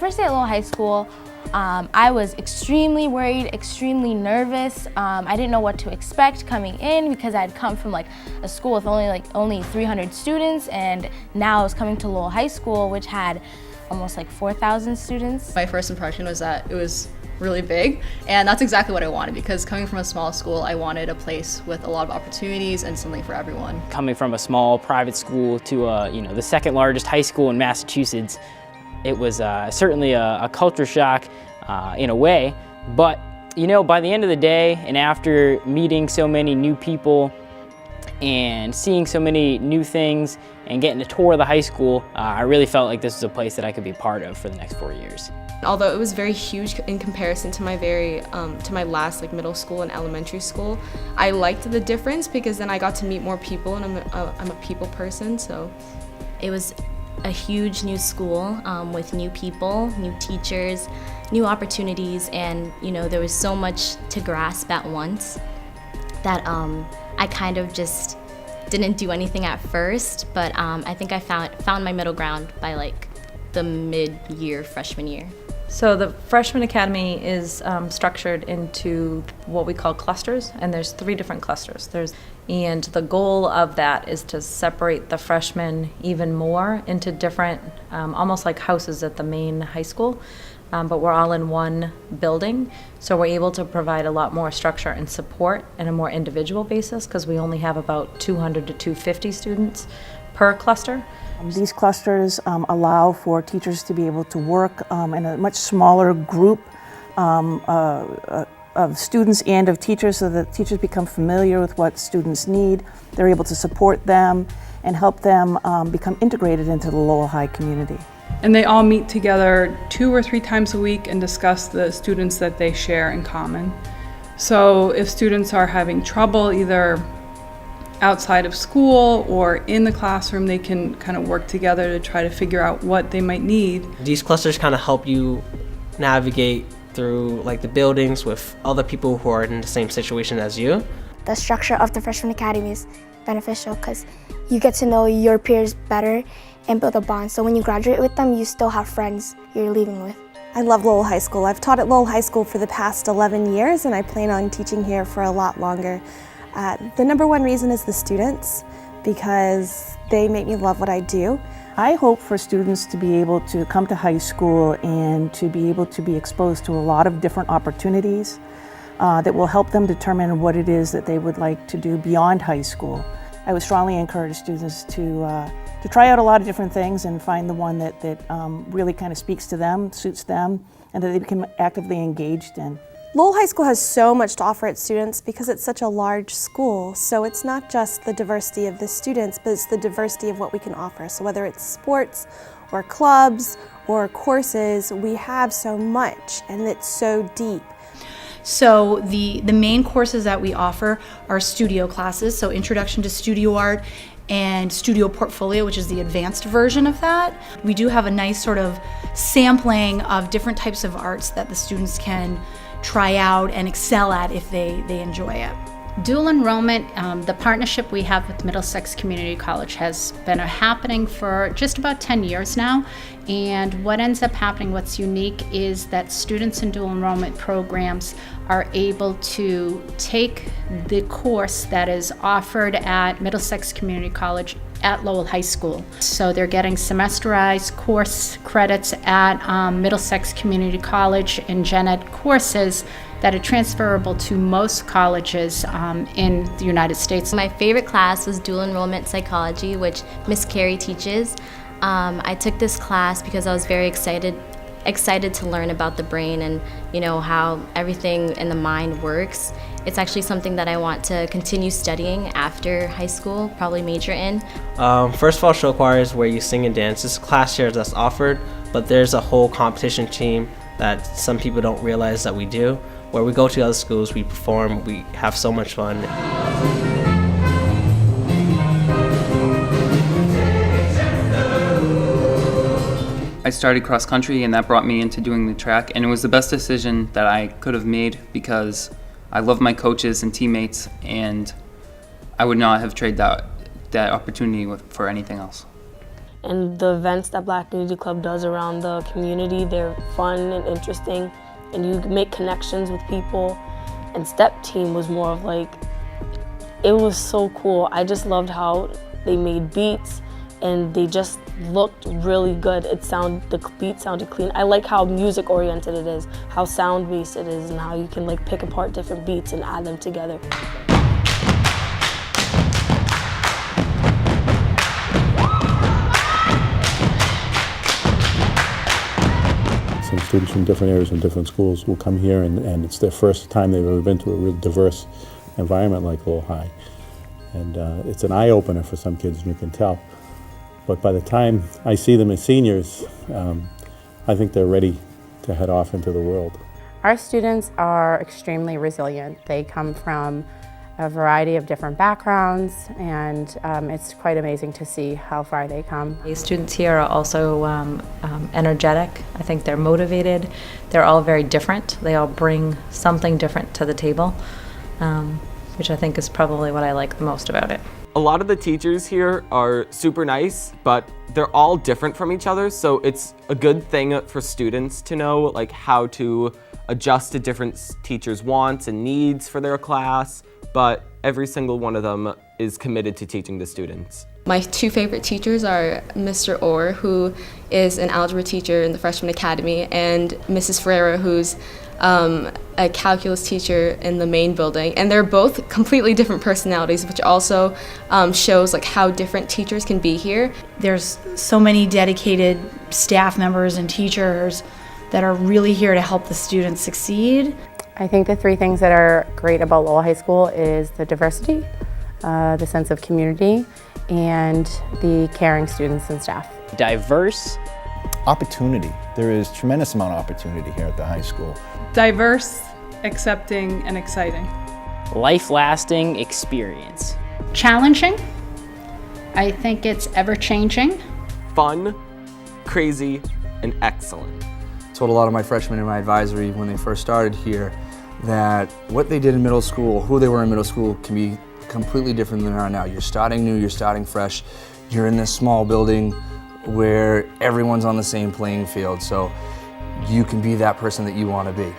first day at Lowell High School, I was extremely worried, extremely nervous. I didn't know what to expect coming in because I had come from like a school with only 300 students, and now I was coming to Lowell High School, which had almost like 4,000 students. My first impression was that it was really big, and that's exactly what I wanted, because coming from a small school, I wanted a place with a lot of opportunities and something for everyone. Coming from a small private school to the second largest high school in Massachusetts, it was certainly a culture shock in a way, but by the end of the day, and after meeting so many new people and seeing so many new things and getting a tour of the high school, I really felt like this was a place that I could be part of for the next 4 years. Although it was very huge in comparison to my my last middle school and elementary school, I liked the difference because then I got to meet more people, and I'm a people person, so. It was a huge new school with new people, new teachers, new opportunities, and there was so much to grasp at once that I kind of just didn't do anything at first, but I think I found my middle ground by the mid-year freshman year. So the Freshman Academy is structured into what we call clusters, and there's 3 different clusters. And the goal of that is to separate the freshmen even more into different, almost like houses at the main high school, but we're all in one building, so we're able to provide a lot more structure and support in a more individual basis because we only have about 200 to 250 students per cluster. These clusters allow for teachers to be able to work in a much smaller group of students and of teachers, so that teachers become familiar with what students need. They're able to support them and help them become integrated into the Lowell High community. And they all meet together 2 or 3 times a week and discuss the students that they share in common. So if students are having trouble either outside of school or in the classroom, they can kind of work together to try to figure out what they might need. These clusters kind of help you navigate through the buildings with other people who are in the same situation as you. The structure of the Freshman Academy is beneficial because you get to know your peers better and build a bond. So when you graduate with them, you still have friends you're leaving with. I love Lowell High School. I've taught at Lowell High School for the past 11 years, and I plan on teaching here for a lot longer. The number one reason is the students, because they make me love what I do. I hope for students to be able to come to high school and to be able to be exposed to a lot of different opportunities that will help them determine what it is that they would like to do beyond high school. I would strongly encourage students to try out a lot of different things and find the one that really kind of speaks to them, suits them, and that they become actively engaged in. Lowell High School has so much to offer its students because it's such a large school. So it's not just the diversity of the students, but it's the diversity of what we can offer. So whether it's sports or clubs or courses, we have so much, and it's so deep. So the main courses that we offer are studio classes, so Introduction to Studio Art and Studio Portfolio, which is the advanced version of that. We do have a nice sort of sampling of different types of arts that the students can try out and excel at if they enjoy it. Dual enrollment, the partnership we have with Middlesex Community College has been happening for just about 10 years now. And what ends up happening, what's unique, is that students in dual enrollment programs are able to take the course that is offered at Middlesex Community College at Lowell High School. So they're getting semesterized course credits at Middlesex Community College in gen ed courses that are transferable to most colleges in the United States. My favorite class was dual enrollment psychology, which Miss Carey teaches. I took this class because I was very excited to learn about the brain and how everything in the mind works. It's actually something that I want to continue studying after high school, probably major in. First of all, show choir is where you sing and dance. This class here that's offered, but there's a whole competition team that some people don't realize that we do, where we go to other schools, we perform, we have so much fun. I started cross country, and that brought me into doing the track, and it was the best decision that I could have made because I love my coaches and teammates, and I would not have traded that opportunity for anything else. And the events that Black Community Club does around the community, they're fun and interesting, and you make connections with people. And Step Team was more of like, it was so cool. I just loved how they made beats and they just looked really good. The beat sounded clean. I like how music oriented it is, how sound based it is, and how you can like pick apart different beats and add them together. Some students from different areas and different schools will come here and it's their first time they've ever been to a real diverse environment like Lowell High. And it's an eye-opener for some kids, and you can tell. But by the time I see them as seniors, I think they're ready to head off into the world. Our students are extremely resilient. They come from a variety of different backgrounds, and it's quite amazing to see how far they come. The students here are also energetic. I think they're motivated. They're all very different. They all bring something different to the table, which I think is probably what I like the most about it. A lot of the teachers here are super nice, but they're all different from each other, so it's a good thing for students to know like how to adjust to different teachers' wants and needs for their class, but every single one of them is committed to teaching the students. My two favorite teachers are Mr. Orr, who is an algebra teacher in the Freshman Academy, and Mrs. Ferreira, who's a calculus teacher in the main building. And they're both completely different personalities, which also shows like how different teachers can be here. There's so many dedicated staff members and teachers that are really here to help the students succeed. I think the three things that are great about Lowell High School is the diversity, the sense of community, and the caring students and staff. Diverse. Opportunity. There is tremendous amount of opportunity here at the high school. Diverse, accepting, and exciting. Life-lasting experience. Challenging. I think it's ever-changing. Fun, crazy, and excellent. I told a lot of my freshmen in my advisory when they first started here that what they did in middle school, who they were in middle school, can be completely different than they are now. You're starting new, you're starting fresh, you're in this small building where everyone's on the same playing field, so you can be that person that you want to be.